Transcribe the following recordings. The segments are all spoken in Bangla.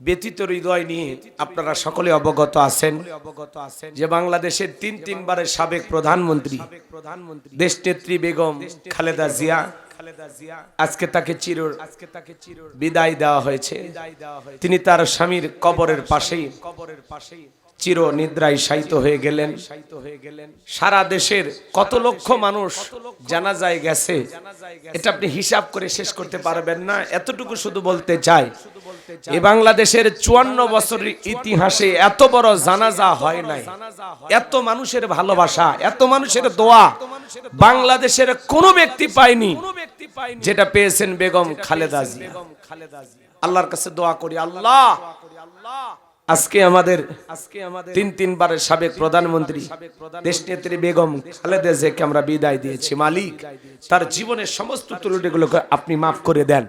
ব্যতীত হৃদয় নিয়ে আপনারা সকলে অবগত আছেন যে বাংলাদেশের তিনবারের সাবেক প্রধানমন্ত্রী দেশনেত্রী বেগম খালেদা জিয়া আজকে তাকে চির বিদায় দেওয়া হয়েছে। তিনি তার স্বামীর কবরের পাশেই চির নিদ্রায় শায়িত হয়ে গেলেন। সারা দেশের কত লক্ষ মানুষ জানাজায় গেছে এটা আপনি হিসাব করে শেষ করতে পারবেন না। এতটুকু শুধু বলতে চাই, এই বাংলাদেশের 54 বছরের ইতিহাসে এত বড় জানাজা হয় নাই। এত মানুষের ভালোবাসা, এত মানুষের দোয়া বাংলাদেশের কোনো ব্যক্তি পায়নি যেটা পেয়েছেন বেগম খালেদা জিয়া। আল্লাহর কাছে দোয়া করি, আল্লাহ আজকে আমাদের তিনবারের সাবেক প্রধানমন্ত্রী দেশনেত্রী বেগম খালেদা জিয়াকে আমরা বিদায় দিয়েছি। মালিক তার জীবনের সমস্ত ত্রুটিগুলোকে আপনি মাফ করে দেন।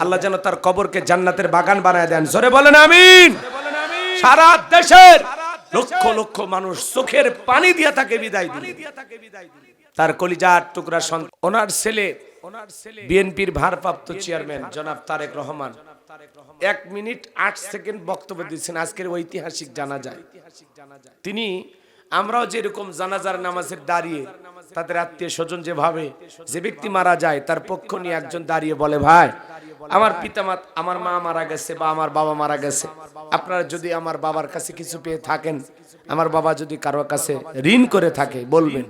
আল্লাহ যেন তার কবরকে জান্নাতের বাগান বানায় দেন। জোরে বলেন আমিন। সারা দেশের লক্ষ লক্ষ মানুষ চোখের পানি দিয়ে তাকে বিদায় দিল। তার কলিজার টুকরা সন্তান, ওনার ছেলে বিএনপির ভারপ্রাপ্ত চেয়ারম্যান জনাব তারেক রহমান 1 মিনিট 8 সেকেন্ড বক্তব্য দিচ্ছেন আজকের ঐতিহাসিক জানাজায়। তিনি, আমরাও যেরকম জানাজার নামাজের দাঁড়িয়ে তাদের আত্মীয় স্বজন যেভাবে যে ব্যক্তি মারা যায় তার পক্ষ নিয়ে একজন দাঁড়িয়ে বলে, ভাই আমার পিতামাতা, আমার মা মারা গেছে বা আমার বাবা মারা গেছে, আপনারা যদি আমার বাবার কাছে কিছু পেয়ে থাকেন, আমার বাবা যদি কারো কাছে ঋণ করে থাকে বলবেন,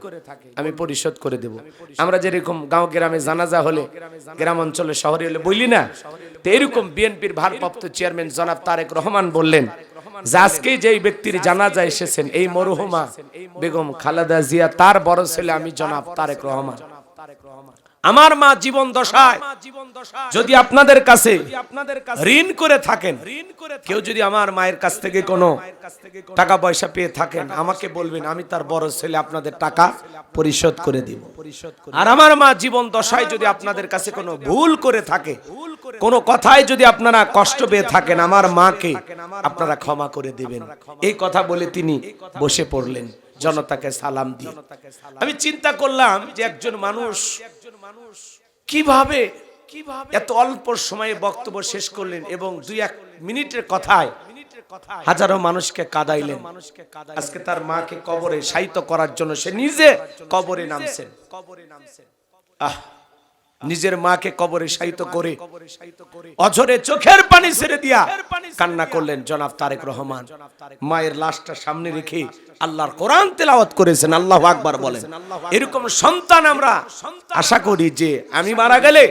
আমি পরিশোধ করে দেব। আমরা যেরকম গাঁও গ্রামে জানাজা হলে, গ্রাম অঞ্চলে শহরে হলে বলি না, তো এরকম বিএনপির ভারপ্রাপ্ত চেয়ারম্যান জনাব তারেক রহমান বললেন যে আজকে যেই ব্যক্তির জানাজা এসেছেন এই মরহুমা বেগম খালেদা জিয়া, তার বড় ছেলে আমি জনাব তারেক রহমান। আমার মা জীবন দশায় যদি আপনাদের কাছে ঋণ করে থাকেন, কেউ যদি আমার মায়ের কাছ থেকে কোনো টাকা পয়সা পেয়ে থাকেন আমাকে বলবেন, আমি তার বড় ছেলে আপনাদের টাকা পরিশোধ করে দিব। আর আমার মা জীবন দশায় যদি আপনাদের কাছে কোনো ভুল করে থাকে, কোনো কথায় যদি আপনারা কষ্ট পেয়ে থাকেন, আমার মাকে আপনারা ক্ষমা করে দিবেন। এই কথা বলে তিনি বসে পড়লেন জনতাকে সালাম দিয়ে। আমি চিন্তা করলাম যে একজন মানুষ কিভাবে এত অল্প সময়ে বক্তব্য শেষ করলেন এবং 2-1 মিনিটের কথায় হাজারো মানুষকে কাঁদাইলেন। আজকে তার মাকে কবরে শায়িত করার জন্য সে নিজে কবরে নামছেন। নিজের মাকে কবরে শায়িত করে অঝরে চোখের পানি ছেড়ে দিয়া কান্না করলেন জনাব তারেক রহমান। মায়ের লাশটা সামনে রেখে আল্লাহর কোরআন তেলাওয়াত করেছেন। আল্লাহু আকবার বলেন। এরকম সন্তান আমরা আশা করি যে আমি মারা গেলে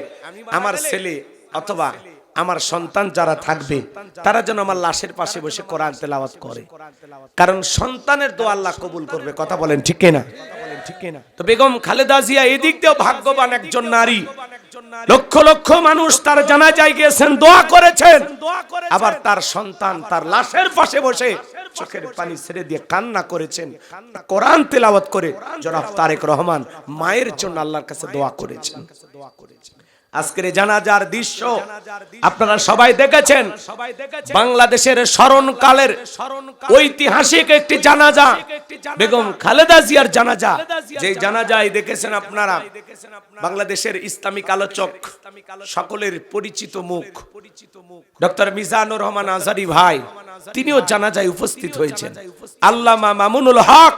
আমার ছেলে অথবা আমার সন্তান যারা থাকবে তারা যেন আমার লাশের পাশে বসে কোরআন তেলাওয়াত করে, কারণ সন্তানের দোয়া আল্লাহ কবুল করবে। কথা বলেন ঠিক কিনা? তো বেগম খালেদা জিয়া এদিক দিয়েও ভাগ্যবান একজন নারী। লক্ষ লক্ষ মানুষ তার জানাজায় গিয়েছেন, দোয়া করেছেন, আবার তার সন্তান তার লাশের পাশে বসে চোখের পানি ছেড়ে দিয়ে কান্না করেছেন, কোরআন তেলাওয়াত করে জনাব তারেক রহমান মায়ের জন্য আল্লাহর কাছে দোয়া করেছেন। আজকের জানাজার দৃশ্য আপনারা সবাই দেখেছেন। বাংলাদেশের স্মরণকালের ঐতিহাসিক একটি জানাজা বেগম খালেদা জিয়ার জানাজা, যে জানাজায় দেখেছেন আপনারা বাংলাদেশের ইসলামিক আলোচক সকলের পরিচিত মুখ ডক্টর মিজানুর রহমান আজহারী ভাই, তিনিও জানাজায় উপস্থিত হয়েছেন। আল্লামা মামুনুল হক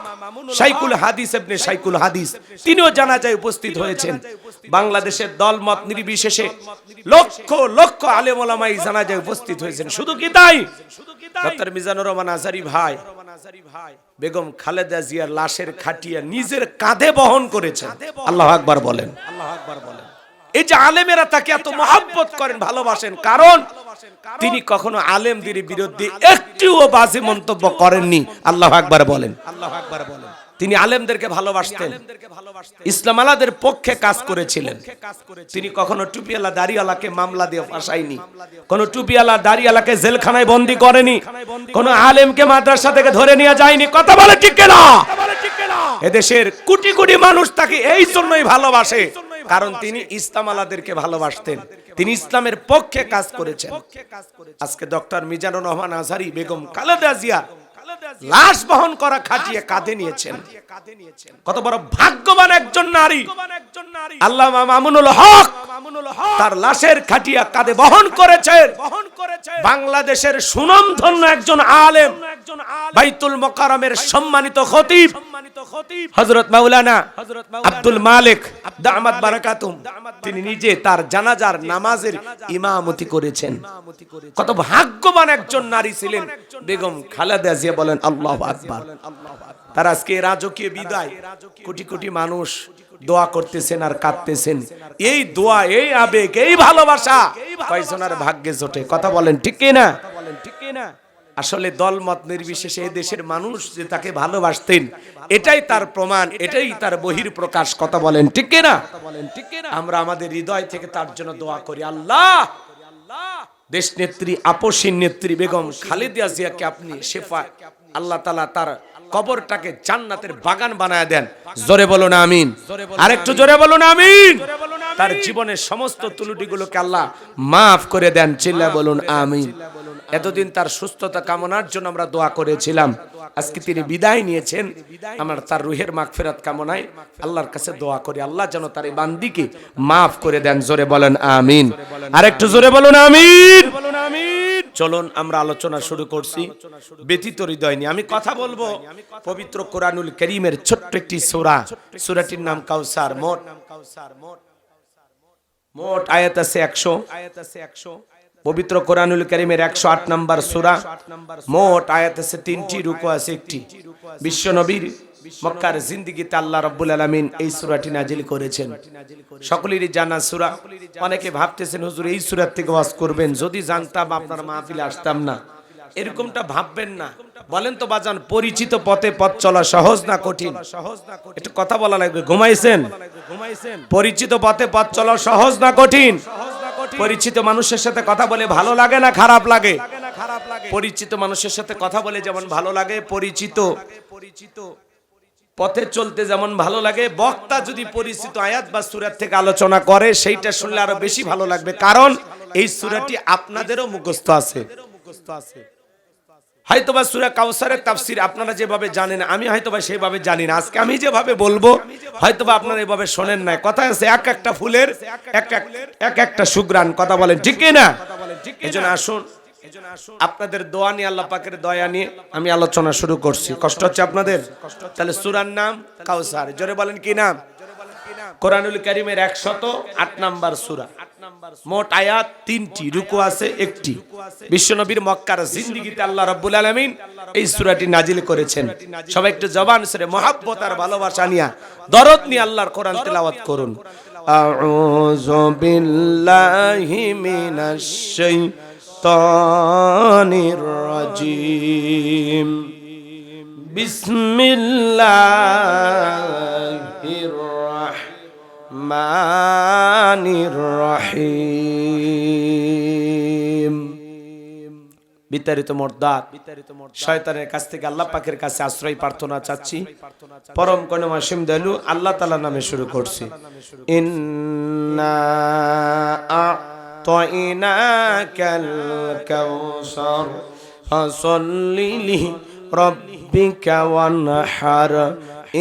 শাইখুল হাদিস ইবনে শাইখুল হাদিস, তিনিও জানাজায় উপস্থিত হয়েছেন। বাংলাদেশের দলমত নির্বিশেষে লক্ষ লক্ষ আলেম ওলামা এই জানাজায় উপস্থিত হয়েছেন। শুধু কি তাই, ডক্টর মিজানুর রহমান আজহারী ভাই বেগম খালেদা জিয়ার লাশের খাটিয়া নিজের কাঁধে বহন করেছেন। আল্লাহু আকবার বলেন। এই যে আলেমেরা তাকে এত মহব্বত করেন, ভালোবাসেন, কারণ তিনি কখনো আলেমদের বিরুদ্ধে একটিও বাজে মন্তব্য করেননি। আল্লাহু আকবার বলেন। তিনি আলেমদেরকে ভালোবাসতেন, ইসলাম আলাদের পক্ষে কাজ করেছিলেন। তিনি কখনো টুপিওয়ালা দাড়িওয়ালাকে মামলা দিয়ে ফাঁসায়নি, কোন টুপিওয়ালা দাড়িওয়ালাকে জেলখানায় বন্দী করেনি, কোন আলেমকে মাদ্রাসা থেকে ধরে নিয়ে যায়নি। কথা বলে ঠিক কিনা? এদেশের কোটি কোটি মানুষ তাকে এই জন্যই ভালোবাসে, কারণ তিনি ইসলাম আলাদেরকে ভালোবাসতেন, তিনি ইসলামের পক্ষে কাজ করেছেন। আজকে ডক্টর মিজানুর রহমান আজহারী বেগম খালেদা জিয়া লাশ বহন করা খাটিয়ে কাঁধে নিয়েছেন। কত বড় ভাগ্যবান একজন নারী। আল্লামা মামুনুল হক তার লাশের খাটিয়া কাঁধে বহন করেছেন। বাংলাদেশের সুনামধন্য একজন আলেম, বাইতুল মোকাররমের সম্মানিত খতিব হযরত মাওলানা আব্দুল মালিক দামাত বারাকাতুম, তিনি নিজে তার জানাজার নামাজের ইমামতি করেছেন। কত ভাগ্যবান একজন নারী ছিলেন বেগম খালেদা জিয়া। বলেন আল্লাহু আকবার। তার আজকে রাজকীয় বিদায়, কোটি কোটি মানুষ দোয়া করতেছেন আর কাঁদতেছেন। এই দোয়া, এই আবেগ, এই ভালোবাসা কয়জনের ভাগ্যে জোটে? কথা বলেন ঠিক কি না? আসলে দলমত নির্বিশেষে এই দেশের মানুষ যে তাকে ভালোবাসতেন, এটাই তার প্রমাণ, এটাই তার বহির প্রকাশ। কথা বলেন ঠিক কি না? আমরা আমাদের হৃদয় থেকে তার জন্য দোয়া করি। আল্লাহ, দেশ নেত্রী, আপসীন নেত্রী বেগম খালেদা জিয়াকে আপনি শেফা, আল্লাহ তাআলা তার কবরটাকে জান্নাতের বাগান বানায় দেন। জোরে বলুন আমিন। আরেকটু জোরে বলুন আমিন। তার জীবনের সমস্ত ত্রুটিগুলোকে আল্লাহ মাফ করে দেন। চিল্লা বলুন আমিন। এতদিন তার সুস্থতা কামনার জন্য আমরা দোয়া করেছিলাম। আজকে তিনি বিদায় নিয়েছেন। আমরা তার রুহের মাগফিরাত কামনায় আল্লাহর কাছে দোয়া করি, আল্লাহ যেন তার এই বান্দিকে মাফ করে দেন। জোরে বলেন আমিন। আরেকটু জোরে বলুন আমিন। চলুন আমরা আলোচনা শুরু করছি ব্যথিত হৃদয় নিয়ে। আমি কথা বলবো পবিত্র কোরআনুল কারীমের ছোট্ট একটি সূরা, সূরাটির নাম কাউসার। মোট আয়াত আছে 100। পবিত্র কোরআনুল কারীমের 108 নম্বর সূরা। মোট আয়াত আছে 3টি, রুকু আছে 1টি। বিশ্ব নবীর মক্কার জিন্দেগিতে আল্লাহ রাব্বুল আলামিন এই সূরাটি নাজিল করেছেন। সকলেরই জানা সূরা। অনেকে ভাবতেছেন হুজুর এই সূরা থেকে ওয়াজ করবেন, যদি জানতাম আপনার মাহফিলে আসতাম না। এরকমটা ভাববেন না। বলেন তো বাজান, পরিচিত পথে পথ চলা সহজ না কঠিন? একটু কথা বলা লাগবে। ঘুমাইছেন? পরিচিত পথে পথ চলা সহজ না কঠিন? পরিচিত মানুষের সাথে কথা বলে ভালো লাগে না খারাপ লাগে? পরিচিত মানুষের সাথে কথা বলে যেমন ভালো লাগে, পরিচিত পথে চলতে যেমন ভালো লাগে, বক্তা যদি পরিচিত আয়াত বা সূরা থেকে আলোচনা করে সেইটা শুনলে আরো বেশি ভালো লাগবে। কারণ এই সূরাটি আপনাদেরও মুখস্থ আছে। হয়তোবা সূরা কাউসারের তাফসীর আপনারা যেভাবে জানেন, আমি হয়তোবা সেভাবে জানি না। আজকে আমি যেভাবে বলবো হয়তোবা আপনারা এভাবে শোনেন না। কথা আছে, এক একটা ফুলের এক একটা সুঘ্রাণ। কথা বলেন ঠিক কি না? এজন্য আসুন আপনাদের দোয়া নিয়ে, আল্লাহ পাকের দয়া নিয়ে আমি আলোচনা শুরু করছি। কষ্ট হচ্ছে আপনাদের? তাহলে সূরার নাম কাউসার। জোরে বলেন কি নাম? কোরআনুল কারীমের 108 নম্বর সূরা। মোট আয়াত 3টি, রুকু আছে 1টি। বিশ্বনবীর মক্কার জিন্দেগিতে আল্লাহ রাব্বুল আলামিন এই সূরাটি নাজিল করেছেন। সবাই একটু জবান ছেড়ে মহব্বত আর ভালোবাসা নিয়ে, দরদ নিয়ে আল্লাহর কোরআন তেলাওয়াত করুন। আউযু বিল্লাহি মিনাশ শাইতানির রাজিম। বিসমিল্লাহির রহমানির রহিম। বিতাড়িত মুরদাদ শয়তানের কাছ থেকে আল্লাহ পাকের কাছে আশ্রয় প্রার্থনা চাচ্ছি। পরম করুণাময় অসীম দয়ালু আল্লাহ তাআলার নামে শুরু করছি। ইন্না আ'তাইনাকাল কাউসার ফাসাল্লি লিরাব্বিকা ওয়ানহার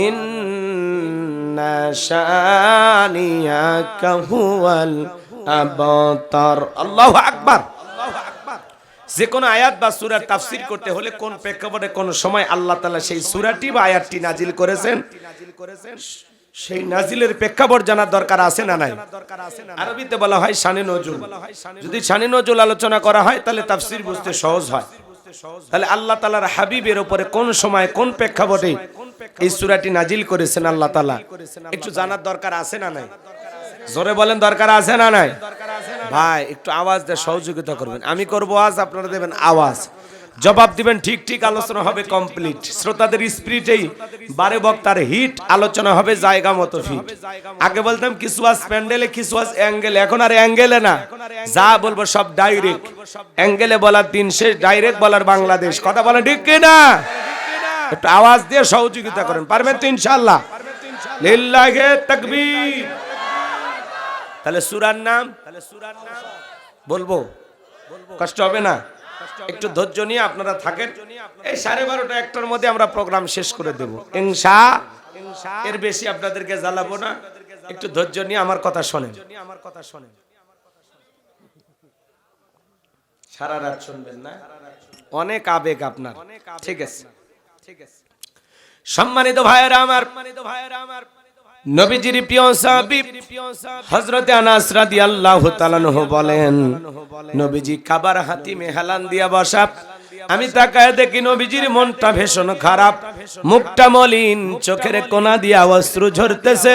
ইন্না শানিয়াকা হুয়াল আবতার। আল্লাহু আকবার। যে কোনো আয়াত বা সূরার তাফসীর করতে হলে কোন প্রেক্ষাপটে কোন সময় আল্লাহ তাআলা সেই সূরাটি বা আয়াতটি নাজিল করেছেন, সেই নাজিলের প্রেক্ষাপট জানার দরকার আছে না নাই? আরবিতে বলা হয় শানে নজুল। যদি শানে নজুল আলোচনা করা হয় তাহলে তাফসীর বুঝতে সহজ হয়। তাহলে আল্লাহ তাআলার হাবিবের উপরে কোন সময় কোন প্রেক্ষাপটে এই সূরাটি নাজিল করেছেন আল্লাহ তাআলা, একটু জানার দরকার আছে না নাই? জোরে বলেন, দরকার আছে না নাই? ভাই একটু আওয়াজ দিয়ে সহযোগিতা করবেন। আমি করব আওয়াজ, আপনারা দেবেন আওয়াজ, জবাব দিবেন ঠিক ঠিক। আলোচনা হবে কমপ্লিট। শ্রোতাদের স্পিরিটেই বারে বক্তার হিট, আলোচনা হবে জায়গা মতো ফিট। আগে বলতাম কিছু আজ প্যান্ডেলে, কিছু আজ অ্যাঙ্গেলে। এখন আর অ্যাঙ্গেলে না, যা বলবো সব ডাইরেক্ট। অ্যাঙ্গেলে বলার দিন শেষ, ডাইরেক্ট বলার বাংলাদেশ। কথা বলেন ঠিক কি না? একটু আওয়াজ দিয়ে সহযোগিতা করেন। পারবেন তো ইনশাআল্লাহ? লিল্লাহি তাকবীর। তাহলে সূরার নাম বলবো, কষ্ট হবে না? একটু ধৈর্য নিয়ে আপনারা থাকেন। এই 12:30 একটার মধ্যে আমরা প্রোগ্রাম শেষ করে দেব এর বেশি আপনাদেরকে জ্বালাবো না। একটু ধৈর্য নিয়ে আমার কথা শোনেন। সারা রাত শুনবেন না, অনেক আবেগ আপনার। ঠিক আছে, সম্মানিত ভাইয়েরা আমার, নবীজির প্রিয় সাহাবী হযরতে আনাস রাদিয়াল্লাহু তাআলা আনহু বলেন, নবীজি খাবার হাতিমে হেলান দিয়া বসা। আমি তাকায় দেখি নবীজির মনটা ভীষণ খারাপ, মুখটা মলিন, চোখের কোনা দিয়া অশ্রু ঝরতেছে।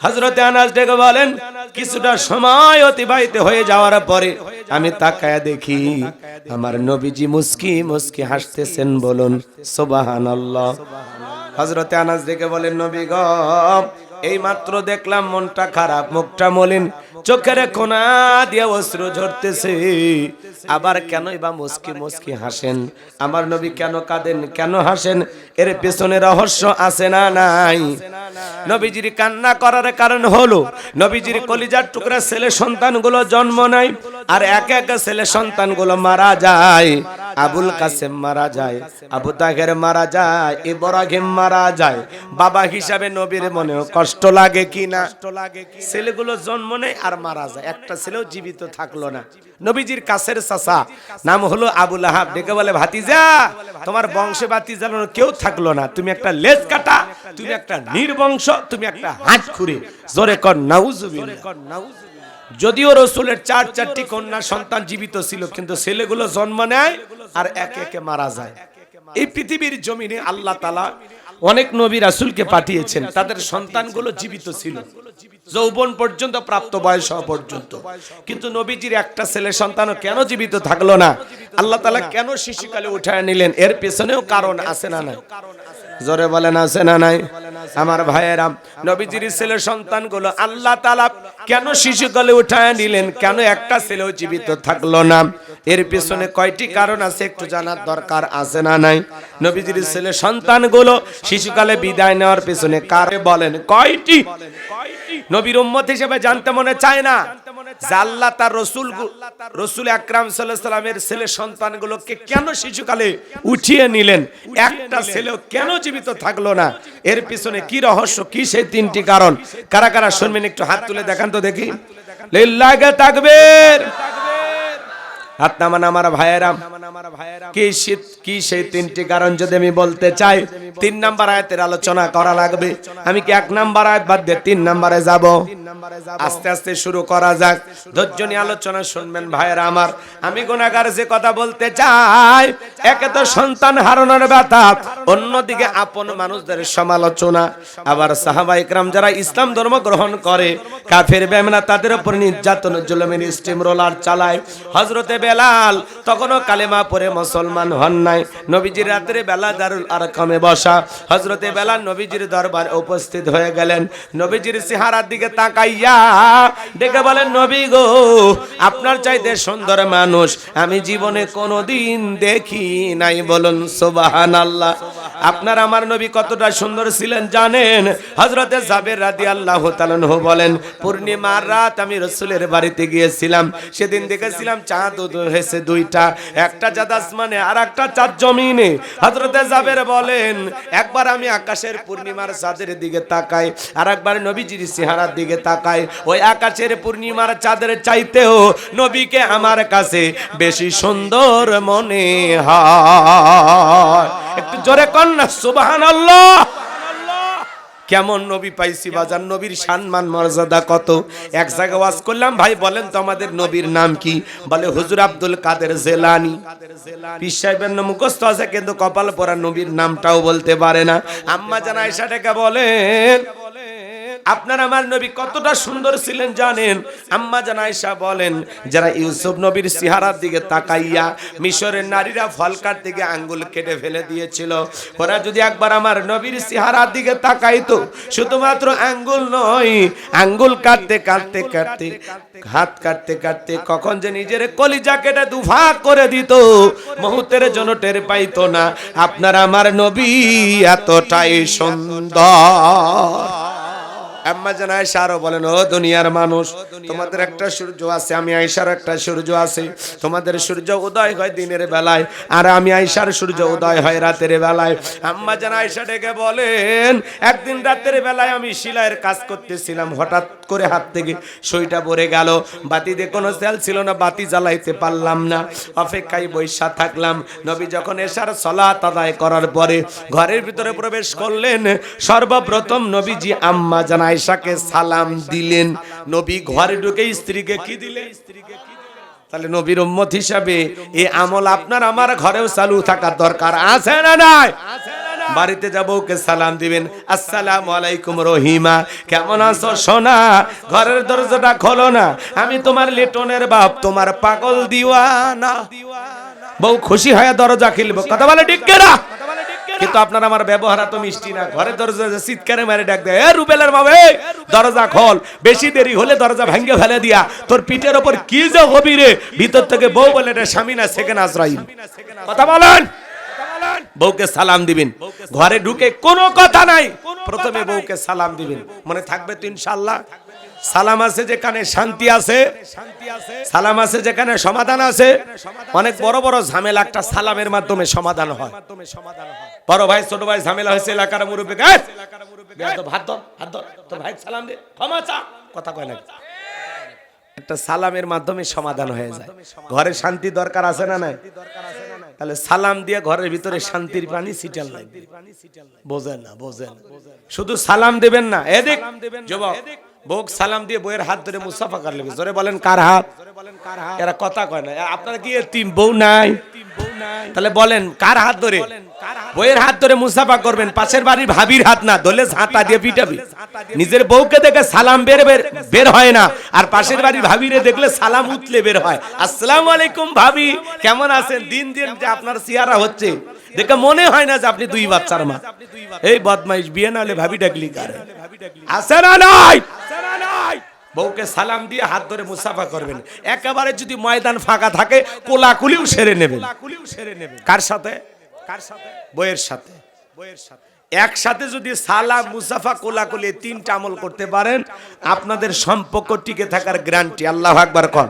হযরতে আনাস ডেকে বলেন, কিছুটা সময় অতিবাহিত হয়ে যাওয়ার পরে আমি তাকায় দেখি আমার নবীজি মুস্কি মুস্কি হাসতেছেন। বলুন সুবহানাল্লাহ। হযরতে আনাস ডেকে বলেন, নবী গো, এই মাত্র দেখলাম মনটা খারাপ, মুখটা মলিন, চোখের কোনা দিয়ে অশ্রু ঝরতেছে, আবার কেনই বা মুস্কি মুস্কি হাসেন? আমার নবী কেন কাঁদেন, কেন হাসেন? এর পেছনে রহস্য আছে না নাই? নবীজির কান্না করার কারণ হলো নবীজির কলিজার টুকরা ছেলে সন্তানগুলো জন্ম নেয়, আর এক এক ছেলে সন্তানগুলো মারা যায়। আবুল কাসেম মারা যায়, আবু তাহের মারা যায়, ইব্রাহিম মারা যায়। বাবা হিসাবে নবীর মনেও কষ্ট লাগে কি না? ছেলেগুলো জন্ম নেয় আর মারা যায়, একটা ছেলেও জীবিত থাকলো না। নবীজির কাছের চাচা নাম হলো আবু লাহাব ডেকে বলে, ভাতিজা, তোমার বংশে ভাতিজার কেউ থাকলো না, তুমি একটা লেজ কাটা, তুমি একটা নির্বংশ, তুমি একটা হাত খুঁড়ে। জোরে কর নাউজুবিল্লাহ। যদিও রসুলের 4টি কন্যা সন্তান জীবিত ছিল, কিন্তু ছেলেগুলো জন্ম নেয় আর একে একে মারা যায়। এই পৃথিবীর জমিনে আল্লাহ তাআলা অনেক নবী রাসূলকে পাঠিয়েছেন, তাদের সন্তানগুলো জীবিত ছিল যৌবন পর্যন্ত, প্রাপ্ত বয়স হওয়া পর্যন্ত। কিন্তু নবীজির একটা ছেলে সন্তানও কেন জীবিত থাকলো না? আল্লাহ তাআলা কেন শিশুকালে উঠায় নিলেন? এর পেছনেও কারণ আছে না নাই? জোরে বলেন আছে না নাই? আমার ভাইয়েরা, নবীজির ছেলে সন্তানগুলো আল্লাহ তাআলা কেন শিশুকালে উঠায় নিলেন? কেন একটা ছেলেও জীবিত থাকলো না? এর পেছনে কয়টি কারণ আছে, একটু জানার দরকার আছে না নাই? নবীজির ছেলে সন্তানগুলো শিশুকালে বিদায় নেওয়ার পেছনে কারে বলেন কয়টি? নবীর উম্মত হিসেবে জানতে মনে চায় না যে আল্লাহ তার রসুল আকরাম সাল্লাল্লাহু আলাইহি সাল্লামের ছেলে সন্তানগুলোকে কেন শিশুকালে উঠিয়ে নিলেন? একটা ছেলেও কেন জীবিত থাকলো না? এর পিছনে কি রহস্য, কি সেই 3টি কারণ? কারা কারা শুনবেন একটু হাত তুলে দেখান তো দেখি। লিল্লাহি তাকবীর। হাত নামান আমার ভাইয়েরা। কি সেই 3টি কারণ যদি আমি বলতে চাই, 3 নাম্বার আয়াতের আলোচনা করা লাগবে। আমি কি 1 নাম্বার আয়াত বাদ দিয়ে 3 নাম্বারে যাব? আস্তে আস্তে শুরু করা যাক, ধৈর্য নিয়ে আলোচনা শুনবেন ভাইয়েরা আমার। আমি গুনাহগার যে কথা বলতে চাই, একে তো সন্তান হারানোর ব্যথা, অন্যদিকে আপন মানুষদের সমালোচনা, আবার সাহাবায়ে কেরাম যারা ইসলাম ধর্ম গ্রহণ করে, কাফের বেঈমান তাদের উপর নির্যাতন জুলুমের স্টিম রোলার চালায়। হযরতে বেলাল তখনও কালেমা পড়ে মুসলমান হন নাই। নবীজির রাতের বেলা দারুল আরকামে বসা, হযরতে বেলাল নবীজির দরবারে উপস্থিত হয়ে গেলেন। নবীজির চেহারার দিকে তাকাইয়া ডেকে বলেন, নবী গো, আপনার চাইতে সুন্দর মানুষ আমি জীবনে কোনোদিন দেখি নাই। বলুন সুবহানাল্লাহ। আপনার আমার নবী কতটা সুন্দর ছিলেন জানেন? হযরতে জাবের রাদিয়াল্লাহু তাআলা আনহু বলেন, পূর্ণিমার রাত আমি রাসূলের বাড়িতে গিয়েছিলাম, সেদিন দেখেছিলাম চাঁদ হয়েছে 2টা, একটা চাঁদ আসমানে আর একটা চাঁদ জমিনে। হযরতে জাবের বলেন, একবার আমি আকাশের পূর্ণিমার চাঁদের দিকে তাকাই, আর একবার নবীজির চেহারার দিকে তাকাই। ওই আকাশের পূর্ণিমার চাঁদের চাইতেও নবীকে আমার কাছে বেশি সুন্দর মনে হয়। একটু জোরে কর না সুবহানাল্লাহ। কেমন নবী পাইছি বাজার, নবীর সম্মান মর্যাদা কত। এক জায়গায় ওয়াজ করলাম, ভাই বলেন তো আমাদের নবীর নাম কি? বলে হুজুর আব্দুল কাদের জেলানী। পীর সাহেবের নাম মুখস্থ আছে, কিন্তু কপাল পরা নবীর নামটাও বলতে পারে না। আম্মা জান আয়েশা ডেকে বলেন, আপনার আমার নবী কতটা সুন্দর ছিলেন জানেন? আম্মা জান আয়েশা বলেন, যারা ইউসুফ নবীর চেহারার দিকে তাকাইয়া মিশরের নারীরা ফল কাটতে গিয়ে আঙ্গুল কেটে ফেলে দিয়েছিল, ওরা যদি একবার আমার নবীর চেহারার দিকে তাকাইতো, শুধুমাত্র আঙ্গুল নয়, আঙ্গুল কাটতে কাটতে কাটতে, হাত কাটতে কাটতে কখন যে নিজের কলিজা কেটে দুভাগ করে দিত, মুহূর্তের জন্য টের পাইতো না। আপনার আমার নবী এতটাই সুন্দর। আম্মা জান আয়েশা আরো বলেন, ও দুনিয়ার মানুষ, তোমাদের একটা সূর্য আছে, আমি আয়েশার একটা সূর্য আছে। তোমাদের সূর্য উদয় হয় দিনের বেলায়, আর আমি আয়েশার সূর্য উদয় হয় রাতের বেলায়। আম্মা জান আয়েশা ডেকে বলেন, একদিন রাতের বেলায় আমি সেলাইয়ের কাজ করতেছিলাম, হঠাৎ করে হাত থেকে সুইটা পড়ে গেল। বাতিতে কোনো তেল ছিল না, বাতি জ্বালাইতে পারলাম না, অপেক্ষায় বৈশা থাকলাম। নবী যখন এশার সালাত আদায় করার পরে ঘরের ভিতরে প্রবেশ করলেন, সর্বপ্রথম নবীজি আম্মা জান আয়েশাকে সালাম দিলেন। নবী ঘরে ঢুকে স্ত্রীকে কি দিলেন? তাহলে নবীর উম্মত হিসাবে এই আমল আপনার আমার ঘরেও চালু থাকার দরকার আছে না নাই? বাড়িতে যাব, ওকে সালাম দিবেন, আসসালামু আলাইকুম রহিমা, কেমন আছো সোনা? ঘরের দরজাটা খোলো না, আমি তোমার লিটনের বাপ, তোমার পাগল দিওয়ানা। বউ খুশি হয়ে দরজা খুলবে, কথা বলে ঠিক কিনা? কিন্তু আপনার আমার ব্যবহার তো মিষ্টি না। ঘরের দরজা চিৎকারে মারে ডাক দেয়, এ রুবেলের মা, দরজা খোল, বেশি দেরি হলে দরজা ভেঙে ফেলে দিয়া তোর পিঠের ওপর কি যে হবি রে। ভিতর থেকে বউ বলে, এটা স্বামী না, সেকেন্ড আজরাইল। কথা বলেন। বউকে সালাম দিবেন, ঘরে ঢুকে কোনো কথা নাই, প্রথমে বউকে সালাম দিবেন। মনে থাকবে তো ইনশাআল্লাহ? সালাম আছে যেখানে শান্তি আছে, সালাম আছে যেখানে সমাধান আছে। অনেক বড় বড় ঝামেলা একটা সালামের মাধ্যমে সমাধান হয়। বড় ভাই ছোট ভাই ঝামেলা হয়েছে, এলাকার মুরব্বি তোর ভাই সালাম দে, ক্ষমা চা, কথা কয় না, একটা সালামের মাধ্যমে সমাধান হয়ে যায়। ঘরে শান্তি দরকার আছে না নাই? তাহলে সালাম দিয়ে ঘরের ভিতরে শান্তির পানি ছিটাল লাগবে। বোঝেন না? বোঝেন, শুধু সালাম দেবেন না। এদিক যুবক, বউ সালাম দিয়ে বউয়ের হাত ধরে মুসাফা করলে, জোরে বলেন কার হাত? এরা কথা কয় না। আপনারা কি এতিম বউ নাই? তাহলে বলেন কার হাত ধরে? বউয়ের হাত ধরে মুসাফা করবেন, পাশের বাড়ির ভাবির হাত না ধরলে ঝাঁটা দিয়ে পিটাবি। নিজের বউকে দেখে সালাম বের হয় না, আর পাশের বাড়ির ভাবিরে দেখলে সালাম উতলে বের হয়। আসসালামু আলাইকুম ভাবি, কেমন আছেন? দিন দিন যে আপনার চেহারা হচ্ছে দেখে মনে হয় না যে আপনি দুই বাচ্চার মা। এই বদমাইশ, বিয়ে না হলে ভাবি ডাকলি কারে? আছে না নাই? বউকে সালাম দিয়ে হাত ধরে মুসাফা করবেন। একেবারে যদি ময়দান ফাঁকা থাকে কোলাকুলিও সেরে নেবেন। কার সাথে? বউয়ের সাথে। একসাথে যদি সালাম, মুসাফা, কোলাকুলি তিনটা আমল করতে পারেন, আপনাদের সম্পর্ক টিকে থাকার গ্যারান্টি। আল্লাহু আকবার কোন।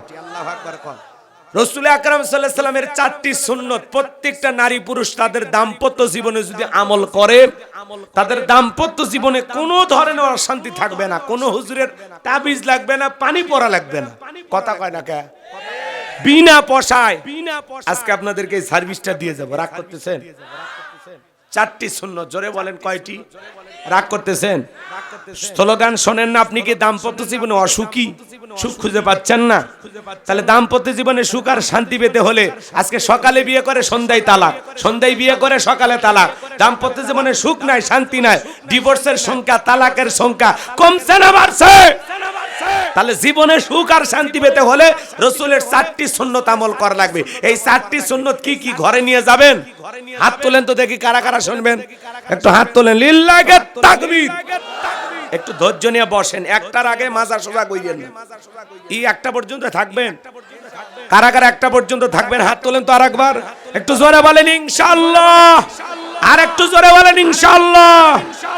রাসূল আকরাম সাল্লাল্লাহু আলাইহি সাল্লামের 4টি সুন্নত, প্রত্যেকটা নারী পুরুষ তাদের দাম্পত্য জীবনে যদি আমল করে, তাদের দাম্পত্য জীবনে কোনো ধরনের অশান্তি থাকবে না, কোনো হুজুরের তাবিজ লাগবে না, পানি পড়া লাগবে না। কথা কয় না কে? বিনা পয়সায় আজকে আপনাদেরকে এই সার্ভিসটা দিয়ে যাব। রাগ করতেছেন? 4টি সুন্নত, জোরে বলেন কয়টি? রাগ করতেছেন? স্লোগান শোনেন না? আপনি কি দাম্পত্য জীবনে অসুখী, সুখ খুঁজে পাচ্ছেন না? তাহলে দাম্পত্য জীবনে সুখ আর শান্তি পেতে হলে আজকে সকালে বিয়ে করে সন্ধ্যায় তালাক, সন্ধ্যায় বিয়ে করে সকালে তালাক। দাম্পত্য জীবনে সুখ নাই, শান্তি নাই, ডিভোর্সের সংখ্যা, তালাকের সংখ্যা কমছে না বাড়ছে? তাহলে জীবনে সুখ আর শান্তি পেতে হলে রাসূলের 4টি সুন্নত আমল করা লাগবে। এই 4টি সুন্নত কি কি ঘরে নিয়ে যাবেন? হাত তোলেন তো দেখি, কারা কারা শুনবেন? একটু হাত তোলেন, লিল্লাহি তাকবীর। একটু ধৈর্য নিয়ে বসেন, একটার আগে মাজা সোজা কইরেন না। এই একটা পর্যন্ত থাকবেন? কারা কারা একটা পর্যন্ত থাকবেন? হাত তোলেন তো আরেকবার, একটু জোরে বলেন ইনশাআল্লাহ। আর একটু জোরে বলেন ইনশাআল্লাহ।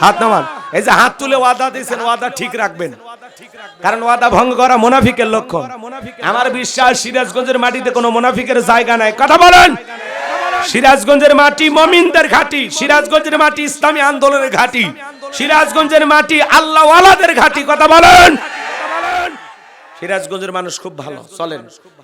হাত নামান। এই যে হাত তুলে ওয়াদা দিয়েছেন, ওয়াদা ঠিক রাখবেন, কারণ ওয়াদা ভঙ্গ করা মুনাফিকের লক্ষণ। আমার বিশ্বাস সিরাজগঞ্জের মাটিতে কোনো মুনাফিকের জায়গা নাই। কথা বলেন। সিরাজগঞ্জের মাটি মুমিনদের ঘাঁটি, সিরাজগঞ্জের মাটি ইসলামী আন্দোলনের ঘাঁটি, সিরাজগঞ্জের মাটি আল্লাহ ওয়ালাদের ঘাঁটি। কথা বলেন। সিরাজগঞ্জের মানুষ খুব ভালো। চলেন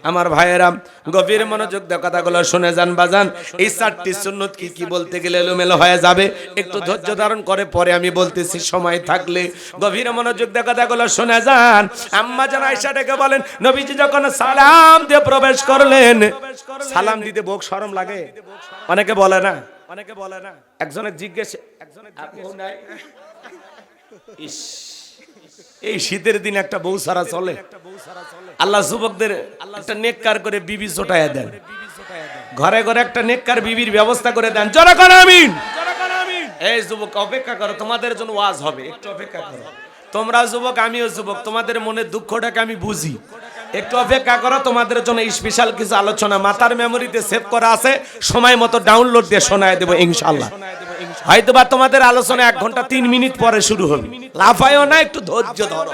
আমার ভাইয়েরা, গভীর মনোযোগ দিয়ে কথাগুলো শুনে যান বাজান। এই 4টি সুন্নত কি কি বলতে গেলে এলোমেলো হয়ে যাবে, একটু ধৈর্য ধারণ করে পরে আমি বলতেছি সময় থাকলে। গভীর মনোযোগ দিয়ে কথাগুলো শুনে যান। আম্মা জান আয়েশা ডেকে বলেন, নবীজি যখন সালাম দিয়ে প্রবেশ করলেন, সালাম দিতে বউক শরম লাগে? অনেকে বলে না, অনেকে বলে না। একজনের জিজ্ঞেস, একজনের নাই, ইস এই শীতের দিন একটা বউ ছাড়া চলে? আল্লাহ যুবকদের একটা নেককার করে বিবি জোটায়া দেন, ঘরে ঘরে একটা নেককার বিবির ব্যবস্থা করে দেন। জোরে করে আমিন। এই যুবক অপেক্ষা করো, তোমাদের জন্য ওয়াজ হবে, একটু অপেক্ষা করো। তোমরা যুবক, আমিও যুবক, তোমাদের মনের দুঃখটাকে আমি বুঝি, একটু অপেক্ষা করো। তোমাদের জন্য স্পেশাল কিছু আলোচনা মাথার মেমোরিতে সেভ করা আছে, সময় মতো ডাউনলোড দিয়ে শোনায় দেবো ইনশাআল্লাহ। হয়তোবা তোমাদের আলোচনা 1 ঘন্টা 3 মিনিট পরে শুরু হবে, লাফায়ও না, একটু ধৈর্য ধরো।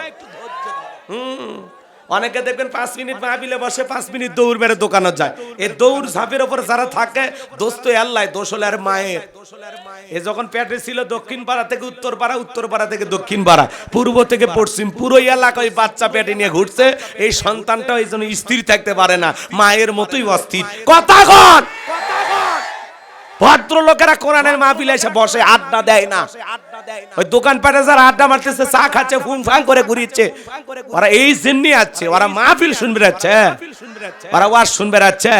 অনেকে দেখবেন 5 মিনিট মাহফিলে বসে 5 মিনিট দৌড় মেরে দোকানে যায়। এই দৌড় ঝাঁপের উপর যারা থাকে দোষ তো আল্লাহ, দোষ হলো আর মায়ের। এ যখন পেটে ছিল দক্ষিণ পাড়া থেকে উত্তর পাড়া, উত্তর পাড়া থেকে দক্ষিণ পাড়া, পূর্ব থেকে পশ্চিম, পুরো এলাকায় বাচ্চা পেটে নিয়ে ঘুরছে। এই সন্তানটা এই জন্য স্থির থাকতে পারে না, মায়ের মতোই অস্থির। কথা কন, ভদ্রলোকেরা কোরআনের মাহফিলে এসে বসে, আড্ডা দেয় না। ওই দোকানপাটে যারা আড্ডা মারতেছে, চা খাচ্ছে, ফুং ফাং করে ঘুরিচ্ছে, ওরা এই জিন্নি আছে, ওরা মাহফিল শুনবে যাচ্ছে, ওরা ওয়াজ শুনবে যাচ্ছে।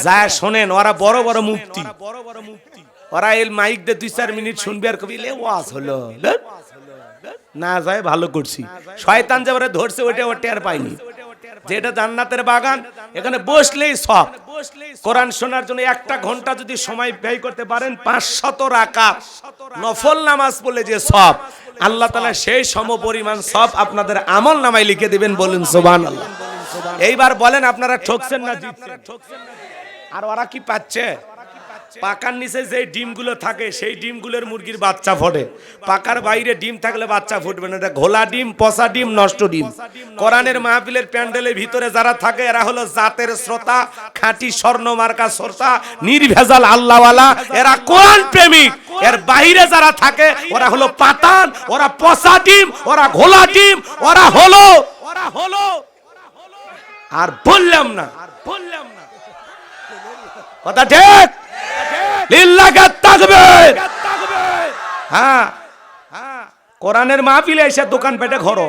যায় শোনেন, ওরা বড় বড় মুফতি, ওরা এই মাইক দিয়ে 2-4 মিনিট শুনবে আর কবি ওয়াজ হলো না যায়, ভালো করছি। শয়তান যে ওরা ধরছে ওইটা ওটা আর পাইনি। যেটা জান্নাতের বাগান, এখানে বসলেই সব। কোরআন শোনার জন্য 1 ঘন্টা যদি সময় ব্যয় করতে পারেন, 500 রাকাত নফল নামাজ পড়লে যে সব, আল্লাহ তাআলা সেই সমপরিমাণ সব আপনাদের আমল নামায় লিখে দিবেন। বলুন সুবহানাল্লাহ। এইবার বলেন, আপনারা ঠকছেন না জিতছেন? আর ওরা কি পাচ্ছে? পাকার নিচে যে ডিমগুলো থাকে সেই ডিমগুলোর মুরগির বাচ্চা ফোটে, পাকার বাইরে ডিম থাকলে বাচ্চা ফুটবে না। এটা ঘোলা ডিম, পচা ডিম, নষ্ট ডিম। কোরআনের মাহফিলের প্যান্ডেলের ভিতরে যারা থাকে এরা হলো জাতের শ্রোতা, খাঁটি স্বর্ণ মার্কা শ্রোতা, নির্ভেজাল আল্লাহওয়ালা, এরা কোরআন প্রেমিক। এর বাইরে যারা থাকে ওরা হলো পাতান, ওরা পচা ডিম, ওরা ঘোলা ডিম, ওরা হলো আর বললাম না কথা ঠিক? লিল্লাহি তাকবীর। হ্যাঁ, কোরআনের মাহফিলে এসে দোকান পেটে ঘরো,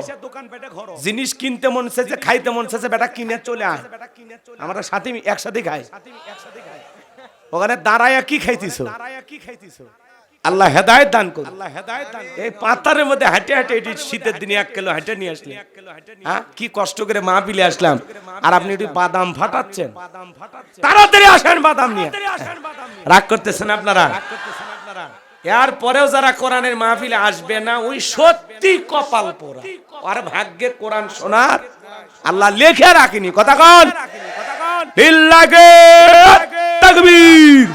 জিনিস কিনতে মন চাইছে, খাইতে মন চাইছে, বেটা কিনে চলে আয়, আমরা সাথে একসাথে খাই। ওখানে দাঁড়ায়া কি খাইতিছো? আল্লাহ হেদায়েত দান করুন। এই পাতারের মধ্যে হাঁটে হাঁটে, এটি শীতের দিনে 1 কিলো হাঁটে নিয়ে আসলেন। হ্যাঁ, কি কষ্ট করে মাহফিলে আসলাম, আর আপনি একটু বাদাম ফাটাচ্ছেন। তাড়াতাড়ি আসেন বাদাম নিয়ে। রাগ করতেছেন আপনারা? এর পরেও যারা কোরআনের মাহফিলে আসবে না, ওই সত্যি কপাল পোড়া, আর ভাগ্যে কোরআন শোনার আল্লাহ লেখে রাখেনি। কথা কন, লিল্লাহি তাকবীর।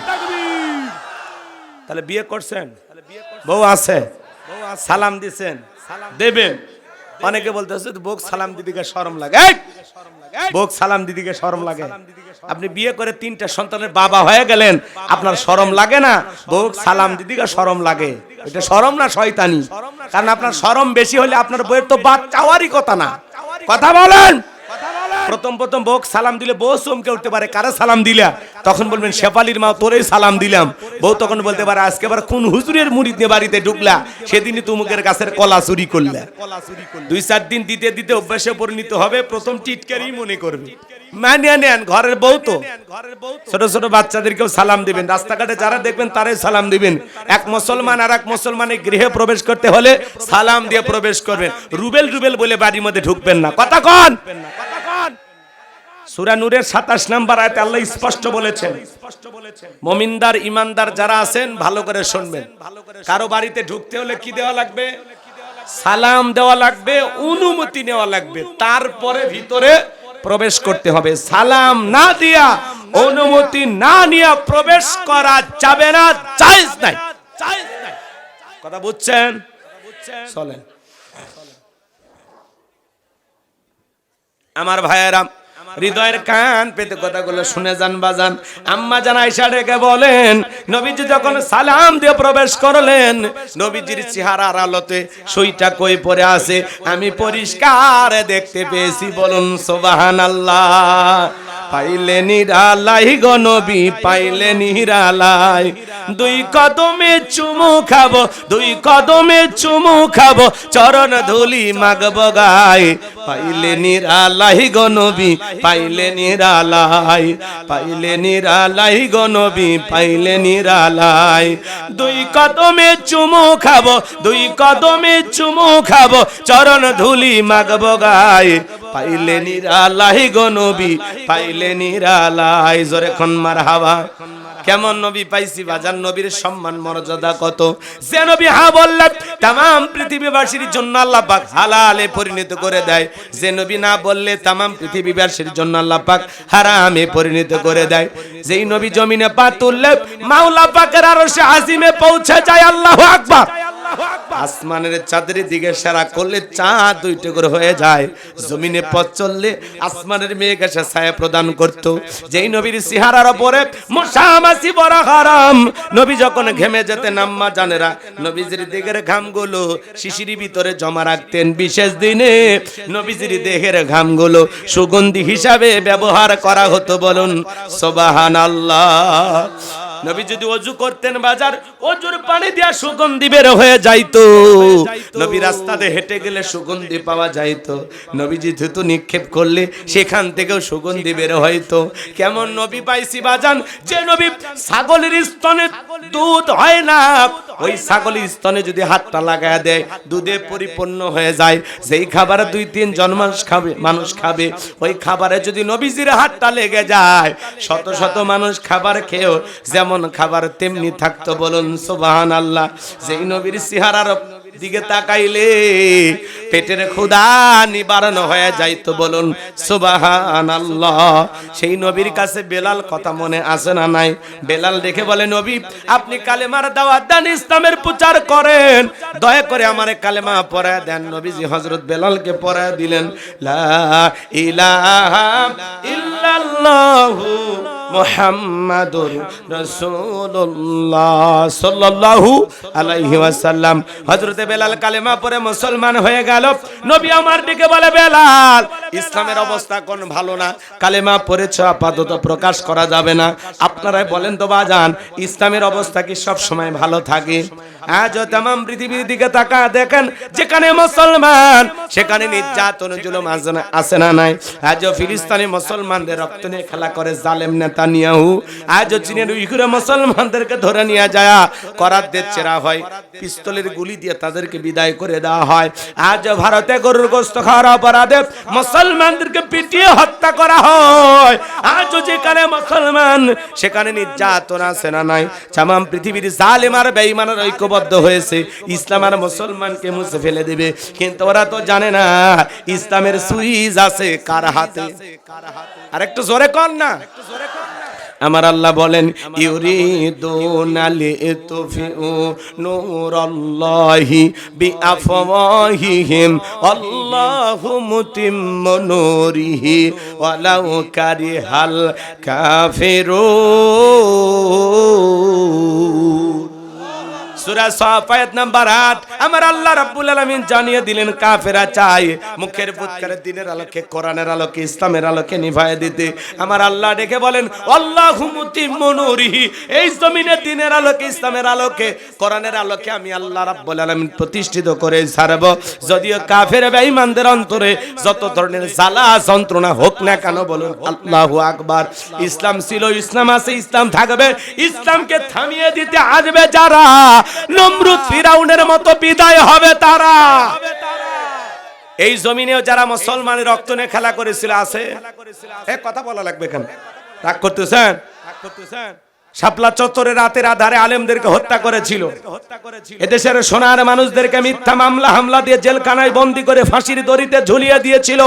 তাহলে বিয়ে করছেন, বউ আছে, সালাম দিছেন, দেবেন। অনেকে বলতেছে বউ সালাম দিদিকে শরম লাগে, বউ সালাম দিদিকে শরম লাগে। আপনি বিয়ে করে 3টা সন্তানের বাবা হয়ে গেলেন, আপনার শরম লাগে না? বউ সালাম দিদিকে শরম লাগে। এটা শরম না শয়তানি? কারণ আপনার শরম বেশি হলে আপনার বউয়ের তো বাদ চাওয়ারই কথা না। কথা বলেন। প্রথম বউ সালাম দিলে বউ চমকে উঠতে পারে, কারে সালাম দিলা? তখন বলবেন শেফালির মা, তোরেই সালাম দিলাম। বউ তখন বলতে পারে, আজকে আবার কোন হুজুরের মুরিদ নিয়ে বাড়িতে ঢুকলা, সেদিনই তুমুকের গাছের কলা চুরি করলা। 2-4 দিন দিতে দিতে অভ্যাসে পরিণত হবে, প্রথম টিটকারি মনে করবে। মানিয়ে নেন, ঘরের বউ তো। ছোট ছোট বাচ্চাদেরকেও সালাম দিবেন, রাস্তাঘাটে যারা দেখবেন তারাই সালাম দিবেন। এক মুসলমান আর এক মুসলমানের গৃহে প্রবেশ করতে হলে সালাম দিয়ে প্রবেশ করবেন, রুবেল রুবেল বলে বাড়ির মধ্যে ঢুকবেন না। কথা কন। সূরা নূরের 27 নম্বর আয়াতে আল্লাহ স্পষ্ট বলেছেন, মুমিনদার ইমানদার যারা আছেন ভালো করে শুনবেন। কারো বাড়িতে ঢুকতে হলে কি দেওয়া লাগবে? সালাম দেওয়া লাগবে, অনুমতি নেওয়া লাগবে, তারপরে ভিতরে প্রবেশ করতে হবে। সালাম না দিয়া, অনুমতি না নিয়ে প্রবেশ করা যাবে না, জায়েজ নাই। কথা বুঝছেন? চলেন আমার ভাইয়েরা, হৃদয়ের কান পেতে কথাগুলো শুনে যান বাজান। আম্মা জান আয়েশা ডেকে বলেন, নবীজি যখন সালাম দিয়ে প্রবেশ করলেন, নবীজির চেহারার আলোতে সুইটা কই পড়ে আছে আমি পরিষ্কার দেখতে পেয়েছি। বলুন সুবহানাল্লাহ। পাইলে নিরালাই গো নবী, পাইলে নিরালাই, 2 কদমে চুমু খাবো, 2 কদমে চুমু খাবো, চরণ ধুলি মাগবো গায়ে। পাইলে নিরালাই গো নবী, পাইলে নিরালাই, পাইলে নিরালাই গো নবী, পাইলে নিরালাই, 2 কদমে চুমু খাবো, 2 কদমে চুমু খাবো, চরণ ধুলি মাগবো গায়ে। পাইলে নিরালাই গো নবী, পাইলে নিরালাই। জোরে খন মারহাবা। কেমন নবী পাইছি বাজার, নবীর সম্মান মর্যাদা কত। যে নবী হ্যাঁ বললেন তাম পৃথিবীবাসীর জন্য আল্লাহ পাক হালালে পরিণত করে দেয়, যে নবী না বললে তাম পৃথিবীবাসীর জন্য আল্লাহ পাক হারামে পরিণত করে দেয়। যেই নবী জমিনে পা তুললে মাওলা পাকের আরশে আজিমে পৌঁছে যায়। আল্লাহু আকবার। আসমানের চাঁদের দিকে সারা করলে চাঁদ দুই টুকরো হয়ে যায়, জমিনে পথ চললে আসমানের মেঘ এসে ছায়া প্রদান করত। যেই নবীর চেহারার উপরে মশা মাছি বড় হারাম, নবী যখন ঘেমে যেতেন আম্মা জানেরা নবীজির দেহের ঘামগুলো শিশির ভিতরে জমা রাখতেন। বিশেষ দিনে নবীজির দেহের ঘামগুলো সুগন্ধি হিসাবে ব্যবহার করা হতো। বলুন সুবহানাল্লাহ। নবী যদি ওযু করতেন বাজার, ওযুর পানি দিয়া সুগন্ধি বের হয়ে যাইতো। নবী রাস্তাতে হেঁটে গেলে সুগন্ধি পাওয়া যাইতো। নবীজি থুতু নিক্ষেপ করলে সেখান থেকেও সুগন্ধি বের হইতো। কেমন নবী পাইছি বাজান, যে নবী ছাগলের স্তনে দুধ হয় না, ওই ছাগলের স্তনে যদি হাতটা লাগায় দেয় দুধে পরিপূর্ণ হয়ে যায়। যেই খাবার 2-3 জন মানুষ খাবে, ওই খাবারে যদি নবীজির হাতটা লেগে যায় শত শত মানুষ খাবার খেয়েও যেমন খাবার তেমনি থাকতো। বলুন সুবহানাল্লাহ। যেই নবীর চেহারার দিকে তাকাইলে পেটের ক্ষুধা নিবারণ হয়ে যাইতো। বলুন সুবহানাল্লাহ। সেই নবীর কাছে বেলাল কথা মনে আছে না নাই? বেলাল দেখে বলে, নবী আপনি কালেমার দাওয়াত দেন, ইসলামের প্রচার করেন, দয়া করে আমারে কালেমা পড়ায় দেন। নবীজি হযরত বেলালকে পড়ায় দিলেন, লা ইলাহা ইল্লাল্লাহু মুহাম্মাদুর রাসূলুল্লাহ সাল্লাল্লাহু আলাইহি ওয়াসাল্লাম। হযরতে বেলাল কালেমা পড়ে মুসলমান হয়ে গেল। নবী আমার দিকে বলে, বেলাল ইসলামের অবস্থা কোন ভালো না, কালেমা পড়েছো আপাতত প্রকাশ করা যাবে না। আপনারাই বলেন তো বাজান, ইসলামের অবস্থা কি সব সময় ভালো থাকে? আজও तमाम পৃথিবীর দিকে তাকা দেখেন, যেখানে মুসলমান সেখানে নির্যাতন জুলুম আছে না নাই? আজও ফিলিস্তিনি মুসলমানদের রক্ত নিয়ে খেলা করে জালেম নেতানিয়াহু। আজও চীনের উইঘুরে মুসলমানদেরকে ধরে নিয়ে যায় করাতদের চেরা হয়, পিস্তলের গুলি দিয়ে তাদেরকে বিদায় করে দেওয়া হয়। আজও ভারতে গরুর গোশত খাওয়ার অপরাধে মুসলমানদেরকে পিটিয়ে হত্যা করা হয়। আজও যেখানে মুসলমান সেখানে নির্যাতন আছে না নাই? तमाम পৃথিবীর জালেম আর বেঈমানের ঐক্যবদ্ধ হয়েছে ইসলাম আর মুসলমানকে মুছে ফেলে দিবে, কিন্তু ওরা তো জানে না ইসলামের সুইচ আছে কার হাতে। আর একটু জোরে কর না। আমার আল্লাহ বলেন, ইউরিদুনা লিতুফিউ নূরাল্লাহি বিআফওয়াহিহিম আল্লাহু মুতিম্মু নূরিহি ওয়ালাউ কারিহাল কাফিরুন। সূরা সাফ আয়াত নাম্বার 8। আমার আল্লাহ রাব্বুল আলামিন জানিয়ে দিলেন কাফেররা চায় মুখের ফুৎকারে দিনের আলোকে, কোরআনের আলোকে, ইসলামের আলোকে নিভায়ে দিতে। আমার আল্লাহ ডেকে বলেন, আল্লাহু মুতিম্মু নূরিহি, এই জমিনে দিনের আলোকে, ইসলামের আলোকে, কোরআনের আলোকে আমি আল্লাহ রাব্বুল আলামিন প্রতিষ্ঠিত করে ছাড়ব। যদিও কাফের বেঈমানদের অন্তরে যত ধরনের জ্বালা যন্ত্রণা হোক না কেন, বলুন আল্লাহু আকবার। ইসলাম ছিল, ইসলাম আছে, ইসলাম থাকবে। ইসলামকে থামিয়ে দিতে আসবে যারা, নমরুদ ফিরাউনের মতো বিদায় হবে তারা। এই জমিনেও যারা মুসলমানের রক্ত নিয়ে খেলা করেছিল আছে। এক কথা বলা লাগবে কেন? রাগ করতেছেন? শাপলা চত্বরে রাতের আধারে আলেমদেরকে হত্যা করেছিল। এদেশের সোনার মানুষদেরকে মিথ্যা মামলা হামলা দিয়ে জেলখানায় বন্দী করে ফাঁসির দড়িতে ঝুলিয়ে দিয়েছিল।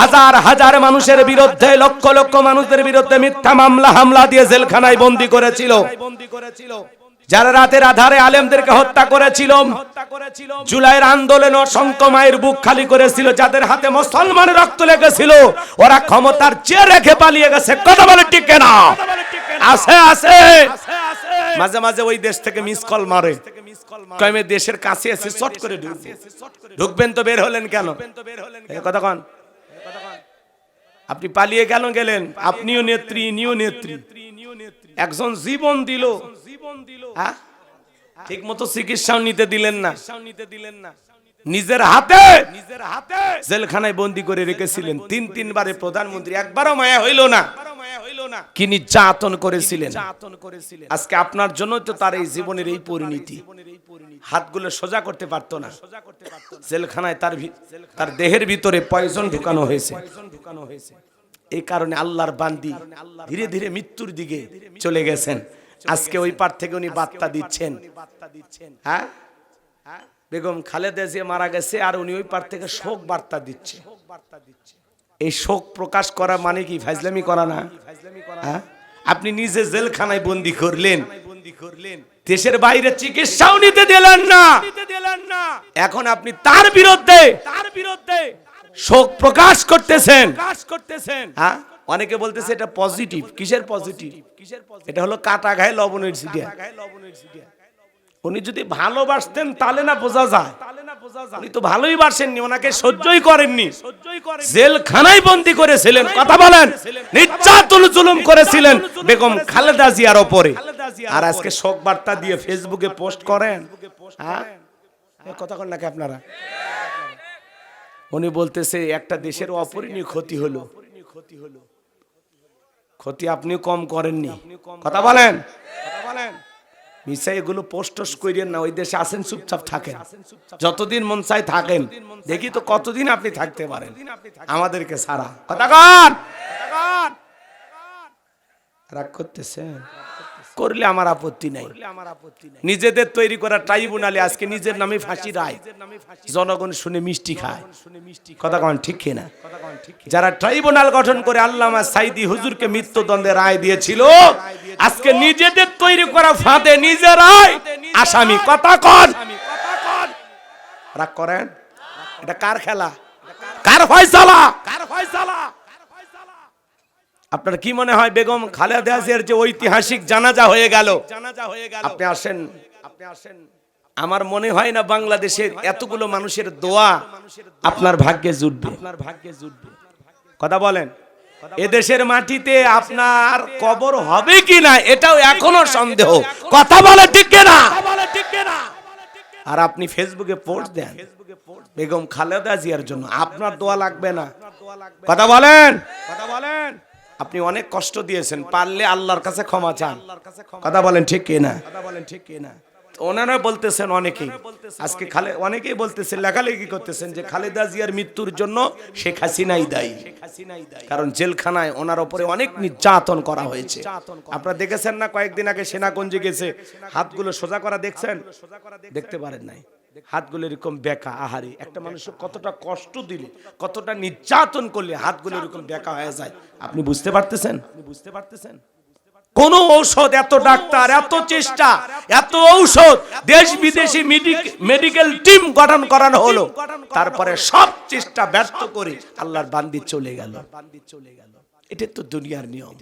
হাজার হাজার মানুষের বিরুদ্ধে, লক্ষ লক্ষ মানুষের বিরুদ্ধে মিথ্যা মামলা হামলা দিয়ে জেলখানায় বন্দী করেছিল। যারা রাতের আধারে আলেমদেরকে হত্যা করেছিল, জুলাইয়ের আন্দোলন অসংখ্য মায়ের বুক খালি করেছিল, যাদের হাতে মুসলমানের রক্ত লেগেছিল, ওরা ক্ষমতার চেয়ে রেখে পালিয়ে গেছে। কথা বলে ঠিক না? আছে আছে। মাঝে মাঝে ওই দেশ থেকে মিস কল মারে, কয়েমে দেশের কাছে এসে শর্ট করে ঢুকবেন তো বের হলেন কেন? কথা কন। আপনি পালিয়ে কেন গেলেন? আপনিও নেত্রী, ইনিও নেত্রী। একজন জীবন দিল, ঠিক মতো চিকিৎসাও নিতে দিলেন না, নিজের হাতে জেলখানায় বন্দী করে রেখেছিলেন। 3 বারে প্রধানমন্ত্রী, একবারও মায়া হইল না। কি নির্যাতন করেছিলেন। আজকে আপনার জন্য তো তার এই জীবনের এই পরিণতি। হাতগুলো সোজা করতে পারতো না, জেলখানায় তার দেহের ভিতরে পয়জন ঢুকানো হয়েছে। এই কারণে আল্লাহর বান্দি ধীরে ধীরে মৃত্যুর দিকে চলে গেছেন। আজকে ওই পার থেকে উনি বার্তা দিচ্ছেন, হ্যাঁ বেগম খালেদা জিয়া মারা গেছে আর উনি ওই পার থেকে শোক বার্তা দিচ্ছে। এই শোক প্রকাশ করা মানে কি ফাজলামি করা না? হ্যাঁ, আপনি নিজে জেলখানায় বন্দী করলেন, দেশের বাইরে চিকিৎসাও নিতে দিলেন না, এখন আপনি তার বিরুদ্ধে শোক প্রকাশ করতেছেন। হ্যাঁ, অনেকে বলতেছে এটা পজিটিভ। কিসের পজিটিভ? এটা হলো কাটা গায়ে লবণের ছিটিয়া। উনি যদি ভালোবাসতেন তাহলে না বোঝা যায়, উনি তো ভালোই বাসেননি, ওনাকে সহ্যই করেননি, জেলখানায় বন্দী করেছিলেন, কথা বলেন, নির্যাতন জুলুম করেছিলেন বেগম খালেদা জিয়ার উপরে। আর আজকে শোক বার্তা দিয়ে ফেসবুকে পোস্ট করেন। হ্যাঁ, কথা বলেন নাকি আপনারা? উনি বলতেছে একটা দেশের অপরিণীয় ক্ষতি হলো, ক্ষতি আপনি কম করেননি, কথা বলেন। মিশাই এগুলো পোস্টস করিয়েন না, ওই দেশে আসেন, চুপচাপ থাকেন, যতদিন মন চাই থাকেন, দেখি তো কতদিন আপনি থাকতে পারেন আমাদেরকে সারা। কথা কন, রাগ করতেছেন, করলে আমার আপত্তি নাই। নিজেদের তৈরি করা ট্রাইব্যুনালে আজকে নিজের নামে ফাঁসি রায়, জনগণ শুনে মিষ্টি খায়, কথা কন ঠিক কিনা? যারা ট্রাইব্যুনাল গঠন করে আল্লামা সাইদি হুজুরকে মৃত্যুদণ্ডের রায় দিয়েছিল, আজকে নিজেদের তৈরি করা ফাঁদে নিজেরাই আসামি, কথা কন। রাগ করেন, এটা কার খেলা, কার ফয়সালা? আপনার কি মনে হয় বেগম খালেদা জিয়ার যে ঐতিহাসিক জানাজা হয়ে গেল, আপনি আসেন, আমার মনে হয় না বাংলাদেশের এতগুলো মানুষের দোয়া আপনার ভাগ্যে জুটবে, কথা বলেন। এদেশের মাটিতে আপনার কবর হবে কিনা এটাও এখনো সন্দেহ, কথা বলে ঠিক কিনা? আর আপনি ফেসবুকে পোস্ট দেন বেগম খালেদা জিয়ার জন্য, আপনার দোয়া লাগবে না, কথা বলেন। আপনি অনেক কষ্ট দিয়েছেন, পারলে আল্লাহর কাছে ক্ষমা চান, কথা বলেন ঠিক কিনা? ওনারা বলতেছেন অনেকেই, আজকে অনেকেই বলতেছেন, লেখালেখি করতেছেন যে খালেদা জিয়ার মৃত্যুর জন্য শেখ হাসিনাই দায়ী, কারণ জেলখানায় ওনার উপরে অনেক নির্যাতন করা হয়েছে। আপনারা দেখেছেন না, কয়েকদিন আগে সেনাগঞ্জে গেছে, হাতগুলো সোজা করা দেখছেন? দেখতে পারেন নাই, হাতগুলো এরকম বেঁকা। আহারে, একটা মানুষের কতটা কষ্ট দিলে, কতটা নির্যাতন করলে হাতগুলো এরকম বেঁকা হয়ে যায়, আপনি বুঝতে পারতেছেন? কোন ঔষধ, এত ডাক্তার, এত চেষ্টা, এত ঔষধ, দেশ বিদেশি মেডিকেল টিম গঠন করানো হলো, তারপরে সব চেষ্টা ব্যর্থ করে আল্লাহর বান্দি চলে গেল। এটা তো দুনিয়ার নিয়ম,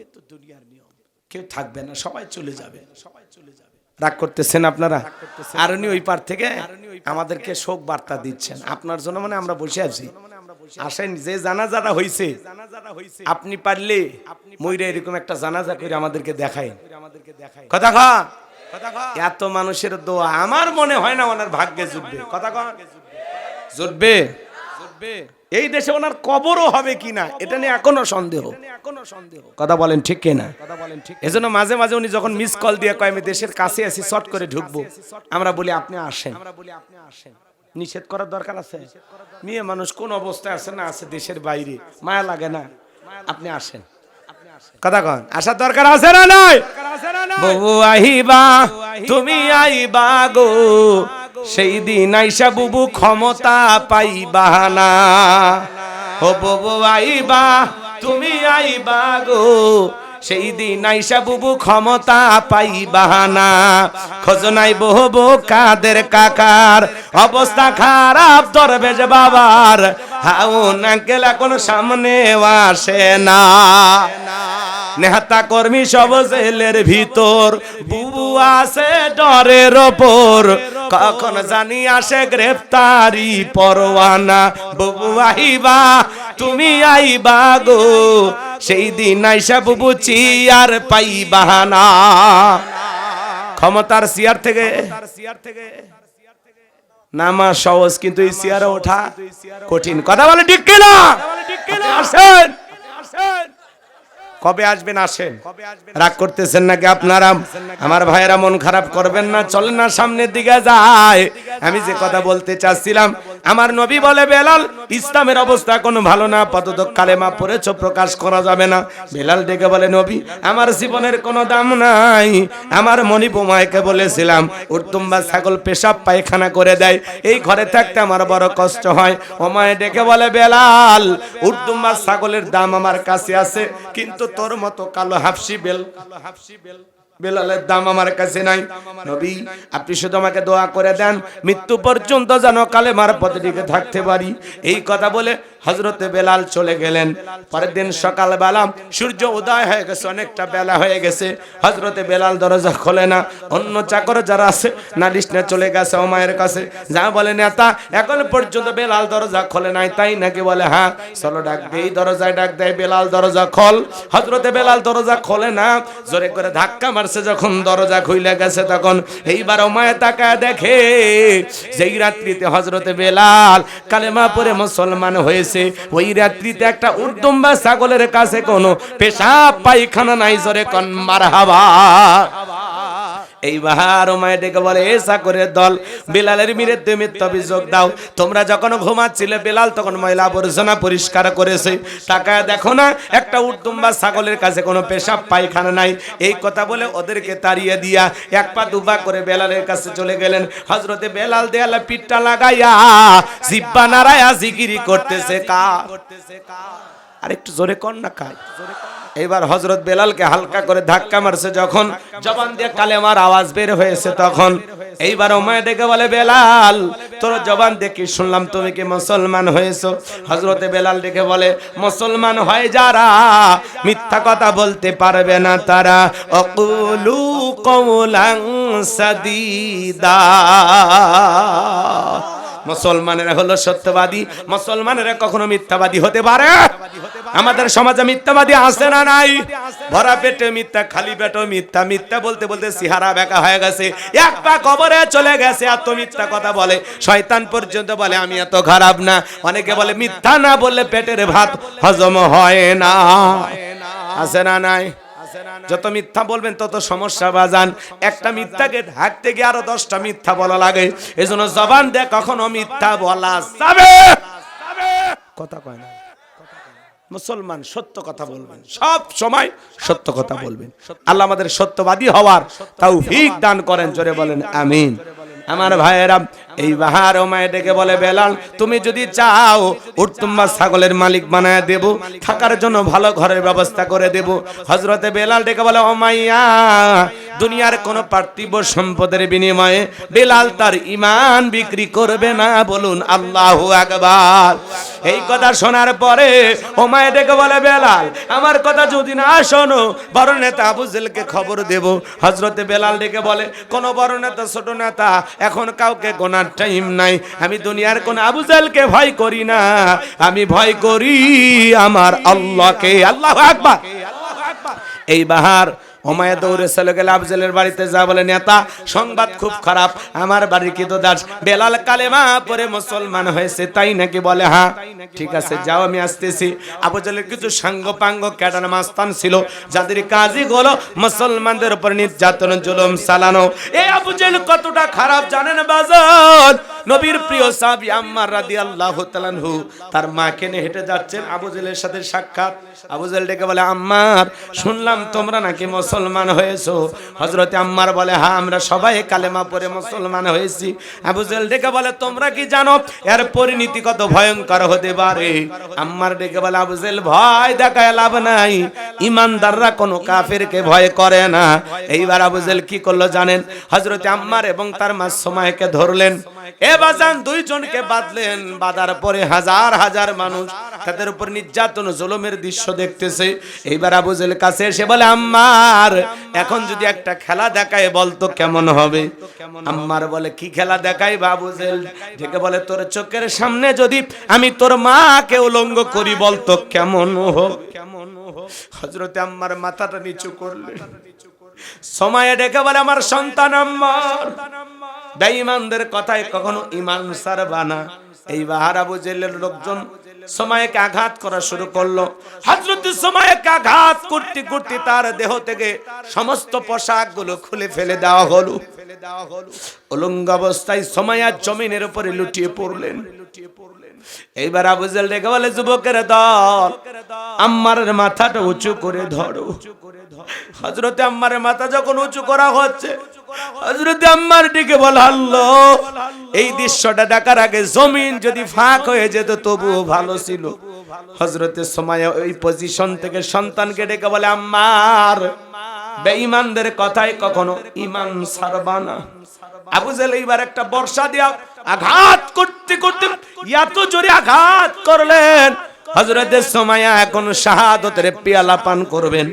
কেউ থাকবে না, সবাই চলে যাবে। রাগ করতেছেন আপনারা? আর উনি ওই পার থেকে আমাদেরকে শোক বার্তা দিচ্ছেন আপনার জন্য, মানে আমরা বসে আছি। আসেন, যে জানাজাটা হইছে, আপনি পারলে মইরা এরকম একটা জানাজা করে আমাদেরকে দেখাই, কথা কন। এত মানুষের দোয়া আমার মনে হয় না ওনার ভাগ্যে জুটবে, কথা কন। জুটবে? এই দেশে ওনার কবরও হবে কিনা এটা নিয়ে এখনো সন্দেহ, কথা বলেন ঠিক কিনা? এজন্য মাঝে মাঝে উনি যখন মিস কল দিয়ে কয় আমি দেশের কাছে আছি, শর্ট করে ঢুকবো, আমরা বলি আপনি আসেন। নিষেধ করার দরকার আছে? মেয়ে মানুষ কোন অবস্থায় আছে না আছে দেশের বাইরে, মায়া লাগে না? আপনি আসেন, কথা কন, আসার দরকার আছে না নাই? বউ আইবা, তুমি আইবা গো, সেই দিন আইসা বুবু ক্ষমতা পাইবা না। ও বউ আইবা, তুমি আইবা গো, সেই দিন আইসা বুবু ক্ষমতা পাইবা না। খোঁজ নাই বহবো কাদের কাকার, অবস্থা খারাপ দরবেশ বাবার, হাউন আঙ্কেল এখন সামনে আসে না। নেতা কর্মী সব জেলের ভিতর, বুবু আছে ডরের ওপর, কখন জানি আসে গ্রেফতারি পরোয়ানা। বুবু আইবা, তুমি আইবা গো, সেই দিন আইসা বুবু চেয়ার পাইবা না। ক্ষমতার চেয়ার থেকে নামা সহজ, কিন্তু এই চেয়ারে ওঠা কঠিন, কথা বলে ঠিক কিনা? আসেন, কবে আসবেন? আসেন। রাগ করতেছেন নাকি আপনারা? আমার ভাইয়েরা মন খারাপ করবেন না, চলেন না সামনের দিকে যায়। আমি যে কথা বলতে চাচ্ছিলাম, আমার নবী বলে বেলাল ইসলামের অবস্থা কোনো ভালো না, আপাতত কালেমা পড়েছো, প্রকাশ করা যাবে না। বেলাল ডেকে বলে নবী আমার জীবনের কোনো দাম নাই, আমার মনিপুমায়কে বলেছিলাম উর্তুম্বা ছাগল পেশাব পায়খানা করে দেয়, এই ঘরে থাকতে আমার বড় কষ্ট হয়। ওমায় ডেকে বলে বেলাল উর্তুম্বা ছাগলের দাম আমার কাছে আছে, কিন্তু তোর মতো কালো হাফসি বেলালের দাম আমার কাছে নাই। নবী আপনি শুধু আমাকে দোয়া করে দেন মৃত্যু পর্যন্ত যেন কালেমার পথে টিকে থাকতে পারি। এই কথা বলে হযরতে বেলাল চলে গেলেন। পরের দিন সকালবেলা সূর্য উদয় হয়ে গেছে, অনেকটা বেলা হয়ে গেছে। হযরতে বেলাল দরজা খোলে না। অন্য চাকর যারা আছে নালিশ নিয়ে চলে গেছে ওমায়ের কাছে, যা বলে নেতা এখন পর্যন্ত বেলাল দরজা খোলে নাই, তাই নাকি? বলে হ্যাঁ। চলো ডাক দেই। দরজায় ডাক দেয় বেলাল দরজা খোল। হযরতে বেলাল দরজা খোলে না, জোরে করে ধাক্কা মারছে। যখন দরজা খুলে গেছে তখন এইবার ওমায়ে তাকায় দেখে যেই রাত্রিতে হযরতে বেলাল কালেমা পড়ে মুসলমান হয়েছে, ওই রাত্রিতে একটা উর্দুম্বা ছাগলের কাছে কোনো পেশাব পায়খানা নাই। জোরে কোন মারহাবা। এইবার ওমায়ে ডেকে বলে এ চাকরের দল, বেলালের বিরুদ্ধে মিথ্যা অভিযোগ দাও। তোমরা যখন ঘুমাচ্ছিলে বেলাল তখন ময়লা আবর্জনা পরিষ্কার করেছে, তাকায় দেখো না একটা উর্দুম্বা ছাগলের কাছে কোনো পেশাব পায়খানা নাই। এই কথা বলে ওদেরকে তাড়িয়ে দিয়া এক পা দুপা করে বেলালের কাছে চলে গেলেন। হযরতে বেলাল দেয়ালে পিঠটা লাগাইয়া জিহ্বা নাড়ায়া জিকিরি করতেছে কা। আরেকটু জোরে কর না কাজ। এবার হযরত বেলালকে হালকা করে ধাক্কা মারছে, যখন জবান দিয়ে কালেমার আওয়াজ বের হয়েছে তখন এইবার ওমায়ে ডেকে বলে বেলাল তোর জবান দিয়ে কি শুনলাম, তুমি কি মুসলমান হয়েছো? হযরতে বেলাল ডেকে বলে মুসলমান হয় যারা মিথ্যা কথা বলতে পারবে না তারা আকুলু কওলান সাদীদা। মুসলমানেরা হলো সত্যবাদী, মুসলমানেরা কখনো মিথ্যাবাদী হতে পারে? আমাদের সমাজে মিথ্যাবাদী আছে না নাই? ভরা পেটে মিথ্যা, খালি পেটে মিথ্যা, মিথ্যা বলতে বলতে চেহারা বেঁকা হয়ে গেছে, এক পা কবরে চলে গেছে। এত মিথ্যা কথা বলে, শয়তান পর্যন্ত বলে আমি এত খারাপ না। অনেকে বলে মিথ্যা না বললে পেটের ভাত হজম হয় না। আছে না নাই? যত মিথ্যা বলবেন তত সমস্যা বাজান। একটা মিথ্যাকে ঢাকতে গিয়ে আরো 10টা মিথ্যা বলা লাগে। এজন্য জবান দিয়ে কখনো মিথ্যা বলা যাবে কথা কয় না। মুসলমান সত্য কথা বলবেন, সব সময় সত্য কথা বলবেন। আল্লাহ আমাদের সত্যবাদী হওয়ার তৌফিক দান করেন, জোরে বলেন আমিন। আমার ভাইয়েরা এই বাহার ওমায়ে ডেকে বলে বেলাল তুমি যদি চাও উর্তুম্বা ছাগলের মালিক বানায় দেব, থাকার জন্য ভালো ঘরের ব্যবস্থা করে দেব। হযরতে বেলাল ডেকে বলে ওমাইয়া দুনিয়ার কোন পার্থিব সম্পদের বিনিময়ে বেলাল তার ঈমান বিক্রি করবে না। বলুন আল্লাহু আকবার। এই কথা শোনার পরে ওমায়ে ডেকে বলে বেলাল আমার কথা যদি না শোনো বড় নেতা আবু জেলকে খবর দেব। হযরতে বেলাল ডেকে বলে কোন বড় নেতা ছোট নেতা এখন কাউকে গোনার টাইম নাই। আমি দুনিয়ার কোন আবু জেলকে ভয় করি না, আমি ভয় করি আমার আল্লাহকে। আল্লাহু আকবার। এই বাহার ওমায়ে দৌড়ে চলে গেল আফজলের বাড়িতে, যা বলে নেতা সংবাদ খুব খারাপ, আমার বাড়ির কি তো দাস বেলাল কালেমা পড়ে মুসলমান হয়েছে, তাই নাকি? বলে হ্যাঁ। ঠিক আছে যাও আমি আসতেছি। আফজলের কিছু সাঙ্গ পাঙ্গ ক্যাডার মাস্তান ছিল যাদের কাজই হলো মুসলমানদের উপর নির্যাতন জুলুম চালানো। এই আফজল কতটা খারাপ জানেন বাজার? নবীর প্রিয় সাহাবী আম্মার রাদিয়াল্লাহু তাআলা আনহু তার মাকে নিয়ে হেঁটে যাচ্ছেন, আবু জেলের সাথে সাক্ষাৎ। আবু জেল ডেকে বলে আম্মার শুনলাম তোমরা নাকি মুসলমান হয়েছো। হযরতে আম্মার বলে হ্যাঁ আমরা সবাই কালেমা পড়ে মুসলমান হয়েছি। আবু জেল ডেকে বলে তোমরা কি জানো এর পরিণতি কত ভয়ঙ্কর হতে পারে? আম্মার ডেকে বলে আবু জেল ভয় দেখায় লাভ নাই, ইমানদাররা কোনো কাফেরকে ভয় করে না। এইবার আবু জেল কি করলো জানেন? হযরতে আম্মার এবং তার মা সুমাইয়াকে ধরলেন, এ বাজান দুইজনকে বাঁধলেন। বাঁধার পরে হাজার হাজার মানুষ তাদের উপর নির্যাতন জুলুমের দৃশ্য দেখতেছে। এইবার আবু জেল কাছে এসে বলে আম্মার এখন যদি একটা খেলা দেখায় বলতো কেমন হবে? আম্মার বলে কি খেলা দেখাই? আবু জেল ডেকে বলে তোর চোখের সামনে যদি আমি তোর মাকে উলঙ্গ করি বলতো কেমন হোক? হযরতে আম্মার মাথাটা নিচু করলেন। সময় ডেকে বলে আমার সন্তান আম্মার বেঈমানদের কথায় কখনো ঈমান ছাড়বা না। এই বাহার আবু জেলের লোকজন সময়কে আঘাত করা শুরু করলো। হযরত সময়কে আঘাত করতে করতে তার দেহ থেকে সমস্ত পোশাকগুলো খুলে ফেলে দেওয়া হলো। উলঙ্গ অবস্থায় সময়া জমিনের উপরে লুটিয়ে পড়লেন। এইবার আবু জেহেল ডেকে বলে, যুবকের দল, আম্মারের মাথাটা উঁচু করে ধরো। হযরতে আম্মারের মাথা যখন উঁচু করা হচ্ছে, হযরতে আম্মার ডেকে বলে, আল্লাহ, এই দৃশ্যটা দেখার আগে জমিন যদি ফাঁক হয়ে যেত তবুও ভালো ছিল। হযরতে সুমাইয়া ওই পজিশন থেকে সন্তানকে ডেকে বলে, আম্মার, বেঈমানদের কথায় কখনো ঈমান ছাড়বা না। আবু জেহেল এইবার একটা বর্ষা দিয়া আঘাত করতে করতে এত জোরে আঘাত করলেন, হযরতে সুমাইয়া এখন শাহাদাতের পেয়ালা পান করবেন।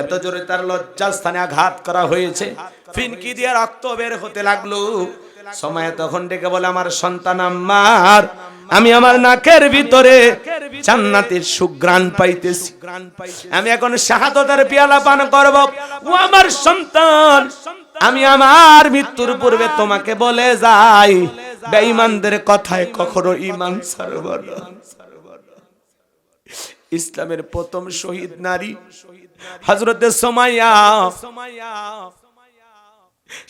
এত জোরে তার লজ্জাস্থানে আঘাত করা হয়েছে, ফিনকি দিয়ে রক্ত বের হতে লাগলো। সুমাইয়া তখন ডেকে বলে, আমার সন্তান আম্মার, আমি আমার নাকের ভিতরে জান্নাতের সুঘ্রাণ পাইতেছি, আমি এখন শাহাদাতের পেয়ালা পান করব। ও আমার সন্তান, আমি আমার মৃত্যুর পূর্বে তোমাকে বলে যাই, বেঈমানদের কথায় কখনো ঈমান ছাড়ব না। ইসলামের প্রথম শহীদ নারী হযরতে সুমাইয়া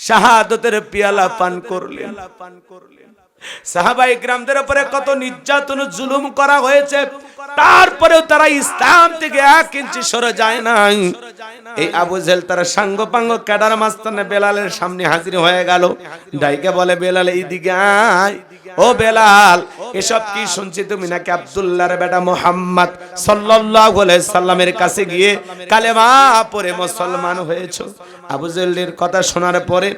শাহাদাতের পেয়ালা পান করলেন। সাহাবায়ে কিরামদের উপরে কত নির্যাতন জুলুম করা হয়েছে, তারপরেও তারা ইসলাম থেকে 1 ইঞ্চি সরে যায় নাই। এই আবু জেহেল তারা সাঙ্গপাঙ্গ ক্যাডার মাস্তানে বেলালের সামনে হাজির হয়ে গেল। ডাইকে বলে, বেলাল এইদিকে আয়। ও বেলাল, এসব কি শুনছি তুমি নাকি আব্দুল্লাহর বেটা মুহাম্মদ সাল্লাল্লাহু আলাইহি সাল্লামের কাছে গিয়ে কালেমা পড়ে মুসলমান হয়েছো? আবু জেহেলের কথা শোনার পরে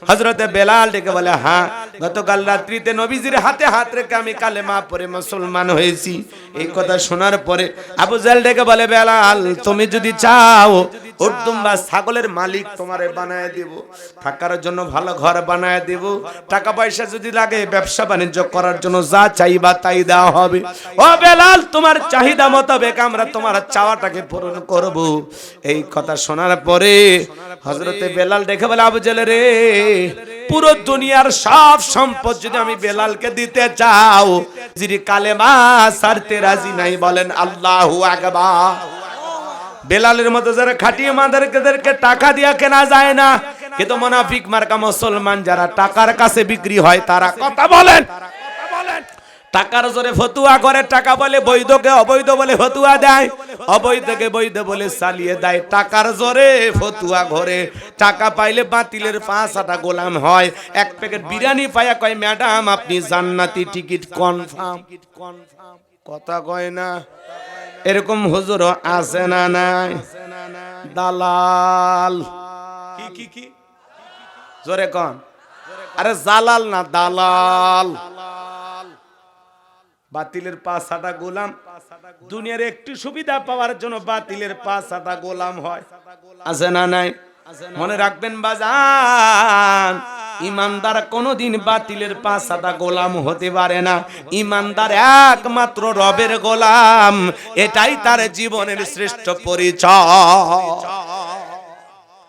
হযরতে বেলাল ডেকে বলে, হ্যাঁ, গতকাল রাত্রিতে নবীজির হাতে হাত রেখে আমি কালেমা পড়ে মুসলমান হয়েছি। এই কথা শোনার পরে আবু জেহেল ডেকে বলে, বেলাল, তুমি যদি চাও উর্দুম্বা ছাগলের মালিক তোমারে বানায় দেব, থাকার জন্য ভালো ঘর বানায় দেব, টাকা পয়সা যদি লাগে ব্যবসা বাণিজ্য করার জন্য যা চাইবা তাই দেওয়া হবে। ও বেলাল, তোমার চাহিদা মোতাবেক আমরা তোমার চাওয়াটাকে পূরণ করব। এই কথা শোনার পরে হযরতে বেলাল দেখে বলে, আবু জেহেল রে, পুরো দুনিয়ার সব সম্পদ যদি আমি বেলালকে দিতে চাও, যিনি কালেমা ছাড়তে রাজি নাই, বলেন আল্লাহু আকবার। বেলালের মতো যারা খাটিয়ে মাদারকে টাকা দিয়া কেনা যায় না, কিন্তু মুনাফিক মার্কা মুসলমান যারা টাকার কাছে বিক্রি হয়, তারা কথা বলেন, টাকার জোরে ফতুয়া করে, টাকা বলে বৈধকে অবৈধ বলে ফতুয়া দেয়, অবৈধকে বৈধ বলে চালিয়ে দেয়, টাকার জোরে ফতুয়া ঘরে। টাকা পাইলে বাতিলের 5-6টা গোলাম হয়, 1 প্যাকেট বিরিয়ানি পায়া কয়, ম্যাডাম আপনি জান্নাতি টিকিট কনফার্ম। কথা কয় না? এরকম হুজুর আছে না নাই? দালাল। কি কি জোরে কোন? আরে জালাল না, দালাল। বাতিলের 5-6টা গোলাম, দুনিয়ার একটু সুবিধা পাওয়ার জন্য বাতিলের 5-6টা গোলাম হয়, আছে না নাই? মনে রাখবেন বাজান, ইমানদার কোনদিন বাতিলের 5-6টা গোলাম হতে পারে না। ইমানদার একমাত্র রবের গোলাম, এটাই তার জীবনের শ্রেষ্ঠ পরিচয়।